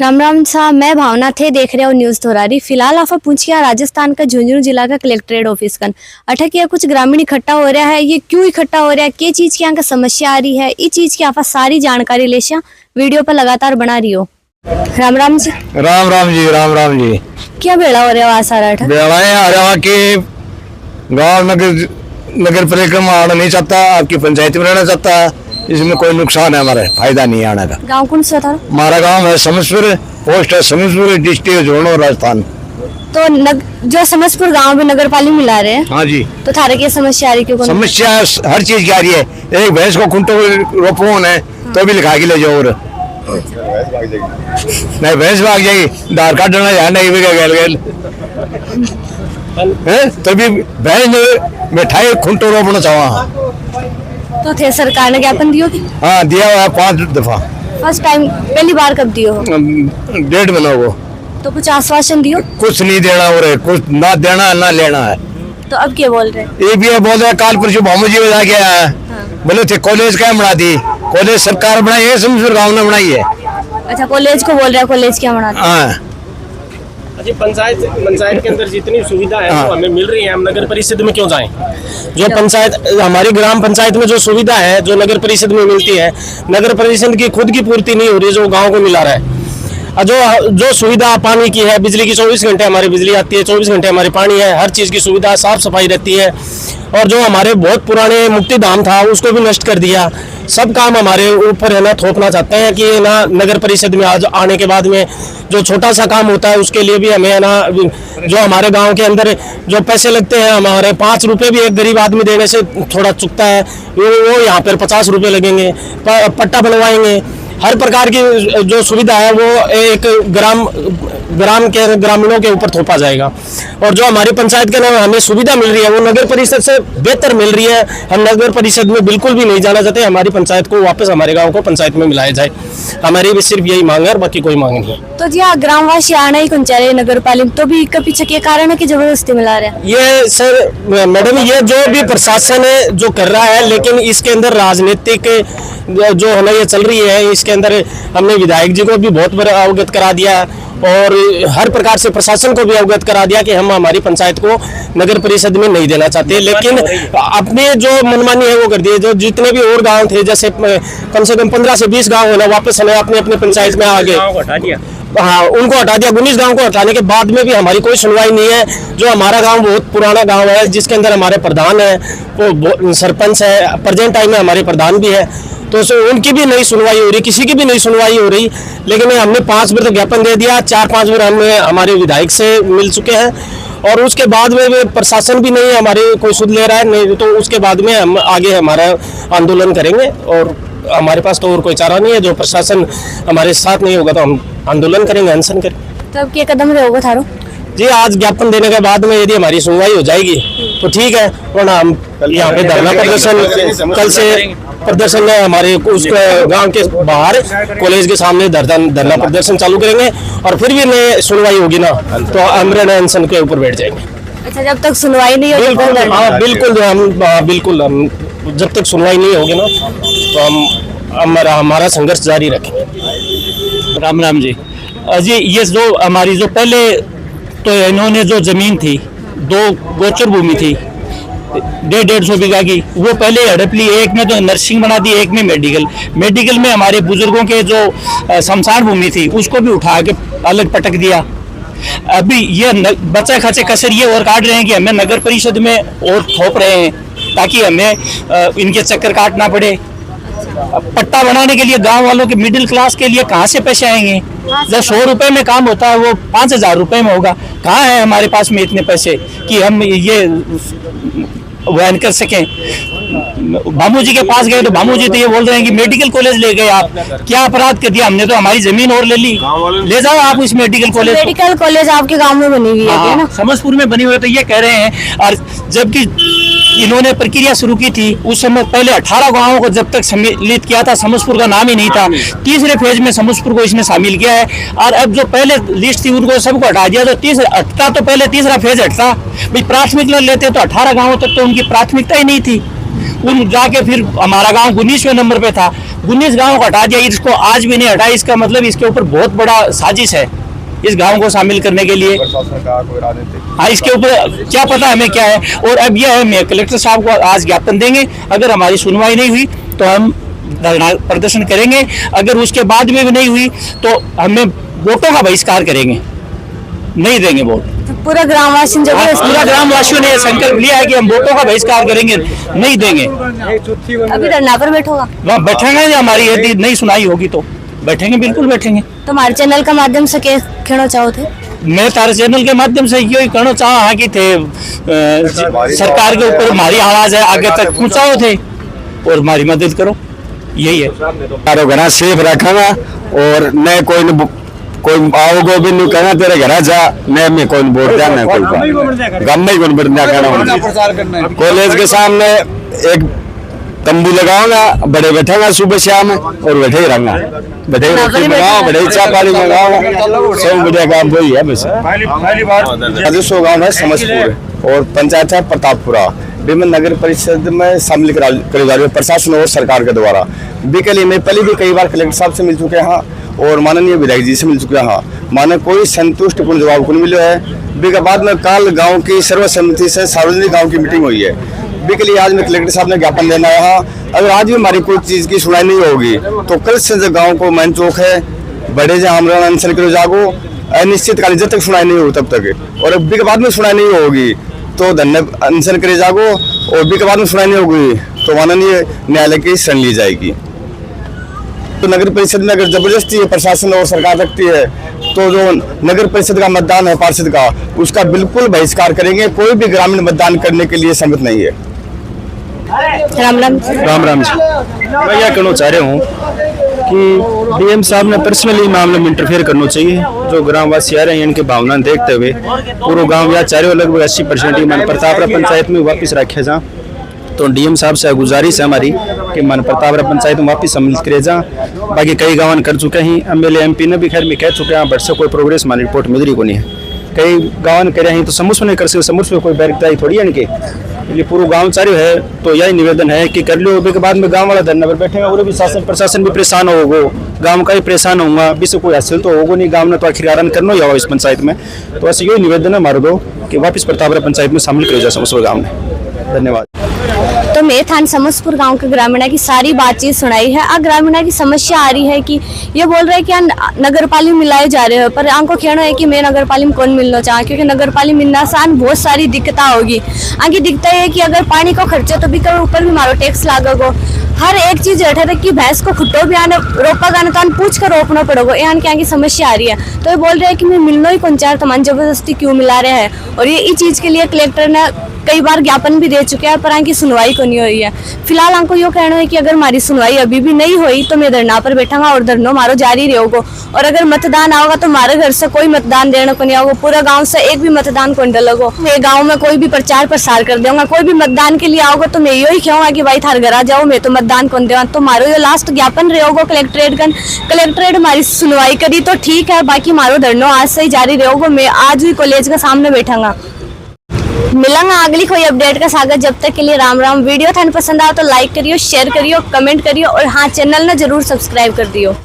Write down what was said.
राम राम साहब, मैं भावना थे, देख रहे हो न्यूज़ थोरारी। फिलहाल आप पहुंचिया राजस्थान का झुंझुनू जिला का कलेक्ट्रेट ऑफिस कन अटक या कुछ ग्रामीण इकट्ठा हो रहा है। ये क्यों इकट्ठा हो रहा है, क्या चीज की यहाँ का समस्या आ रही है, इस चीज की आप सारी जानकारी ले वीडियो पर लगातार बना रही हो। राम राम जी। राम राम जी। राम राम जी। क्या बेड़ा हो रहा है सारा बेड़ा आ रहा कि गाँव नगर परिक्रमा आना नहीं चाहता, आपकी पंचायत में रहना चाहता। इसमें कोई नुकसान है, हमारा फायदा नहीं है आने का। गाँव कौन सा था? हमारा गांव है समसपुर, पोस्ट है समसपुर, डिस्ट्रिक्ट झुंझुनू राजस्थान। तो जो समसपुर गांव में नगर पालिका मिला रहे हैं। हाँ जी। तो थारे क्या समस्या आ रही है? समस्या हर चीज की आ रही है। एक भैंस को खुंटो रोपोन है तो भी लिखा के ले जाओ, और नहीं भैंस भाग जाएगी, आधार कार्ड डालना यहाँ नहीं गैल तभी भैंस मिठाई खुंटो रोपना चाहो। तो थे सरकार ने ज्ञापन दियो? हाँ दिया हुआ है 5 दफा। फर्स्ट टाइम पहली बार कब दियो? 1.5 महीना हो। तो कुछ आश्वासन दियो? कुछ नहीं देना हो रहे, कुछ ना देना ना लेना है। तो अब क्या बोल रहे हैं? ये भी बोल रहे काल परसों भामू जी बता के आया। बोले थे कॉलेज क्या बना दी, कॉलेज सरकार बनाई है, समसपुर गाँव ने बनाई है। अच्छा, कॉलेज को बोल रहे हैं कॉलेज क्या बना दी? हाँ पंचायत के अंदर जितनी सुविधा है वो हमें मिल रही है, हम नगर परिषद में क्यों जाएं? जो पंचायत हमारी ग्राम पंचायत में जो सुविधा है जो नगर परिषद में मिलती है, नगर परिषद की खुद की पूर्ति नहीं हो रही, जो गांव को मिला रहा है। जो सुविधा पानी की है, बिजली की 24 घंटे हमारी बिजली आती है, 24 घंटे हमारी पानी है, हर चीज़ की सुविधा, साफ सफाई रहती है। और जो हमारे बहुत पुराने मुक्ति धाम था उसको भी नष्ट कर दिया। सब काम हमारे ऊपर है ना थोपना चाहते हैं कि ना नगर परिषद में आज आने के बाद में जो छोटा सा काम होता है उसके लिए भी हमें है ना, जो हमारे गांव के अंदर जो पैसे लगते हैं, हमारे 5 रुपए भी एक गरीब आदमी देने से थोड़ा चुकता है, वो यहाँ पर 50 रुपये लगेंगे। पट्टा बनवाएंगे, हर प्रकार की जो सुविधा है वो एक ग्रामीणों के ऊपर थोपा जाएगा। और जो हमारी पंचायत के नाम हमें सुविधा मिल रही है वो नगर परिषद से बेहतर मिल रही है। हम नगर परिषद में बिल्कुल भी नहीं जाना चाहते, हमारी पंचायत को वापस हमारे गांव को पंचायत में मिलाया जाए। हमारी भी सिर्फ यही मांग है, बाकी कोई मांग नहीं है। तो जी हाँ, ग्रामवासी आना ही कौन चाह रहे नगर पालिका, तो भी इसका पीछे क्या कारण है कि जबरदस्ती मिला रहे हैं? ये सर मैडम, ये जो भी प्रशासन है जो कर रहा है, लेकिन इसके अंदर राजनीतिक जो है ना ये चल रही है। इसके अंदर हमने विधायक जी को भी बहुत बार अवगत करा दिया और हर प्रकार से प्रशासन को भी अवगत करा दिया कि हम हमारी पंचायत को नगर परिषद में नहीं देना चाहते, लेकिन अपने जो मनमानी है वो कर दिए। जो जितने भी और गांव थे, जैसे कम से कम 15 से 20 गांव है ना, वापस हमें अपने अपने पंचायत में आ गए। हाँ, उनको हटा दिया। 19 गांव को हटाने के बाद में भी हमारी कोई सुनवाई नहीं है। जो हमारा गांव बहुत पुराना गांव है, जिसके अंदर हमारे प्रधान है, वो सरपंच है, प्रेजेंट टाइम में हमारे प्रधान भी है, तो उनकी भी नहीं सुनवाई हो रही, किसी की भी नहीं सुनवाई हो रही। लेकिन हमने 5 बार तो ज्ञापन दे दिया, 4-5 बार हमने हमारे विधायक से मिल चुके हैं, और उसके बाद में प्रशासन भी नहीं हमारे कोई सुध ले रहा है। नहीं तो उसके बाद में हम आगे हमारा आंदोलन करेंगे, और हमारे पास तो और कोई चारा नहीं है। जो प्रशासन हमारे साथ नहीं होगा तो हम आंदोलन करेंगे, अनशन करेंगे। तो अब क्या कदम रहेगा थारो? जी, आज ज्ञापन देने के बाद में यदि हमारी सुनवाई हो जाएगी तो ठीक है, वरना हम यहाँ पे धरना प्रदर्शन, कल से प्रदर्शन हमारे उस गांव के बाहर कॉलेज के सामने धरना प्रदर्शन चालू करेंगे। और फिर भी नहीं सुनवाई होगी ना तो अमरण अनशन के ऊपर बैठ जाएंगे। अच्छा, जब तक सुनवाई नहीं होगी? बिल्कुल हम जब तक सुनवाई नहीं होगी ना तो हम हमारा संघर्ष जारी रखेंगे। राम राम जी। जी, ये जो हमारी जो पहले तो इन्होंने जो जमीन थी, 2 गोचर भूमि थी 150 बीघा की, वो पहले हड़प ली। एक में तो नर्सिंग बना दी, एक में मेडिकल में हमारे बुजुर्गों के जो शमशान भूमि थी उसको भी उठा के अलग पटक दिया। अभी ये बच्चे खचे कसर ये और काट रहे हैं कि हमें नगर परिषद में और थोप रहे हैं ताकि हमें इनके चक्कर काटना पड़े। पट्टा बनाने के लिए गांव वालों के मिडिल क्लास के लिए कहाँ से पैसे आएंगे? जब 100 रुपए में काम होता है वो 5000 रुपए में होगा। कहाँ है हमारे पास में इतने पैसे कि हम ये वहन कर सकें? भामू जी के पास गए तो भामू जी तो ये बोल रहे हैं कि मेडिकल कॉलेज ले गए आप, क्या अपराध कर दिया हमने? तो हमारी जमीन और ले ली, ले जाओ आप इस मेडिकल कॉलेज आपके गांव में बनी हुई है ना? समसपुर में बनी हुई है, तो ये कह रहे हैं। और जबकि इन्होंने प्रक्रिया शुरू की थी उस समय पहले 18 गांवों को जब तक सम्मिलित किया था, समसपुर का नाम ही नहीं था। तीसरे फेज में समसपुर को इसने शामिल किया है, और अब जो पहले लिस्ट थी उनको सबको हटा दिया। तो पहले तीसरा फेज हटता भाई, प्राथमिकता लेते तो 18 गांवों तक तो उनकी प्राथमिकता ही नहीं थी। उन जाके फिर हमारा गांव 19वें नंबर पे था, 19 गाँव को हटा दिया, इसको आज भी नहीं हटा, इसका मतलब इसके ऊपर बहुत बड़ा साजिश है इस गांव को शामिल करने के लिए। हाँ, इसके ऊपर क्या पता हमें क्या है। और अब यह है, मैं कलेक्टर साहब को आज ज्ञापन देंगे, अगर हमारी सुनवाई नहीं हुई तो हम धरना प्रदर्शन करेंगे, अगर उसके बाद में भी नहीं हुई तो हमें वोटों का बहिष्कार करेंगे, नहीं देंगे वोट। पूरा ग्रामवासी पूरा ग्रामवासियों ने संकल्प लिया है कि हम वोटों का बहिष्कार करेंगे, नहीं देंगे। अभी धरना पर बैठोगा? वहाँ बैठेंगे, हमारी यदि नहीं सुनाई होगी तो बैठेंगे, बिल्कुल बैठेंगे। तो हमारे चैनल का माध्यम से क्या कहना चाहो थे? मैं तारे चैनल के माध्यम से यही कहना चाहा हाँ कि थे सरकार के ऊपर हमारी आवाज है, आगे तक पहुंचाओ थे और हमारी मदद करो, यही है। तारो घरा सेफ रखा और न कोई आओगे भी नहीं कहना तेरे घर जा, न मैं कोई वोट देना कोई गम में कौन बढ़िया कहना। कॉलेज के सामने एक तंबू लगाऊंगा, बड़े बैठेगा सुबह शाम और बैठे ही रहूंगा, बैठे रोटी मंगाओ, बैठे चाय पानी मंगाओ, सब बढ़िया काम वही है। बस राजस्व गाँव है समझपुर और पंचायत है प्रतापपुरा, विभिन्न नगर परिषद में शामिल करे जा रही है प्रशासन और सरकार के द्वारा। बीके मैं पहले भी कई बार कलेक्टर साहब से मिल चुके हैं और माननीय विधायक जी से मिल चुके हैं, माने कोई संतुष्टपूर्ण जवाब को नहीं मिला है। बी के बाद में काल गांव की सर्वसम्मति से सार्वजनिक गांव की मीटिंग हुई है, बी के लिए आज मैं कलेक्टर साहब ने ज्ञापन देना है। अगर आज भी हमारी कोई चीज की सुनाई नहीं होगी तो कल से जो गाँव को मैन चौक है बड़े जहाँ हम अनशन करो जागो अनिश्चितकालीन जब तक सुनाई नहीं हो तब तक, और बी के बाद में सुनाई नहीं होगी तो धन्य अनशन करे जागो, और बी के बाद में सुनाई नहीं होगी तो माननीय न्यायालय की शरण ली जाएगी। तो नगर परिषद में अगर जबरदस्ती प्रशासन और सरकार रखती है तो जो नगर परिषद का मतदान है पार्षद का, उसका बिल्कुल बहिष्कार करेंगे। कोई भी ग्रामीण मतदान करने के लिए सहमत नहीं है। राम राम। राम राम जी, मैं यह कहना चाह रहा हूँ कि डीएम साहब ने पर्सनली मामले में इंटरफेयर करना चाहिए। जो ग्रामवासी आ रहे हैं इनकी भावना देखते हुए पूरा गांव या चारों लगभग 80% मन प्रतापरा पंचायत में वापस रखे जा, तो डीएम साहब से गुजारिश है हमारी कि मन प्रतापरा पंचायत में वापस सम्मिलित करे जा। बाकी कई गाँव कर चुके हैं, एमएलए एमपी ने भी खैर में कह चुके हैं, बट से कोई प्रोग्रेस हमारी रिपोर्ट मिल रही को नहीं है। कई गाँव करे हैं तो समूह नहीं कर सकते, समूह में कोई बैरिकदारी थोड़ी है इनके, इसलिए पूरा गांव चारू है। तो यही निवेदन है कि कर लो, के बाद में गांव वाला धरना पर बैठेगा और भी शासन प्रशासन भी परेशान होगा, गांव का ही परेशान होगा, भी से कोई हासिल तो होगा नहीं, गांव ने तो आखिर आराम करना ही होगा इस पंचायत में। तो ऐसे यही निवेदन है हमारे दो कि वापस प्रतापरा पंचायत में शामिल कर जाए समस्पुर गाँव ने। धन्यवाद। तो मैं थान समस्तपुर गांव के ग्रामीणा की सारी बातचीत सुनाई है। आ ग्रामीणा की समस्या आ रही है कि ये बोल रहे हैं कि नगर पालिका मिलाए जा रहे हो, पर आंको कहना है कि मैं नगर पालिका कौन मिलना चाहे, क्योंकि नगर पालिका मिलना से बहुत सारी दिक्कत होगी। आगे दिखता है कि अगर पानी को खर्चे तो भी ऊपर भी मारो टैक्स लागोगो, हर एक चीज बैठा था कि भैंस को खुट्टो भी आने रोपा गाने तो पूछ कर रोपना पड़ेगा, यहाँ की आगे समस्या आ रही है। तो ये बोल रहे हैं कि मैं मिलना ही कौन चाह, तो जबरदस्ती क्यों मिला रहे हैं। और ये इस चीज के लिए कलेक्टर ने कई बार ज्ञापन भी दे चुके हैं, पर आगे सुनवाई को नहीं हुई है। फिलहाल हमको यो कहना है कि अगर हमारी सुनवाई अभी भी नहीं हुई तो मैं धरना पर बैठांगा और धरना मारो जारी रहेगा। और अगर मतदान आओगा तो हमारे घर से कोई मतदान देने को नहीं आओगे, पूरा गांव से एक भी मतदान को डलोगो। मैं गांव में कोई भी प्रचार प्रसार कर दूंगा, कोई भी मतदान के लिए आओगे तो मैं यही कहूँगा कि भाई थार घर आ जाओ, मैं तो मतदान कौन देवा। तो मारो ये लास्ट ज्ञापन रहेगा कलेक्ट्रेट का, कलेक्ट्रेट हमारी सुनवाई करी तो ठीक है, बाकी मारो धरना आज से ही जारी रहेगा। मैं आज भी कॉलेज के सामने बैठांगा। मिलेंगे अगली कोई अपडेट का सागर, जब तक के लिए राम राम। वीडियो थाने पसंद आया तो लाइक करियो, शेयर करियो, कमेंट करियो और हाँ चैनल ने जरूर सब्सक्राइब कर दियो।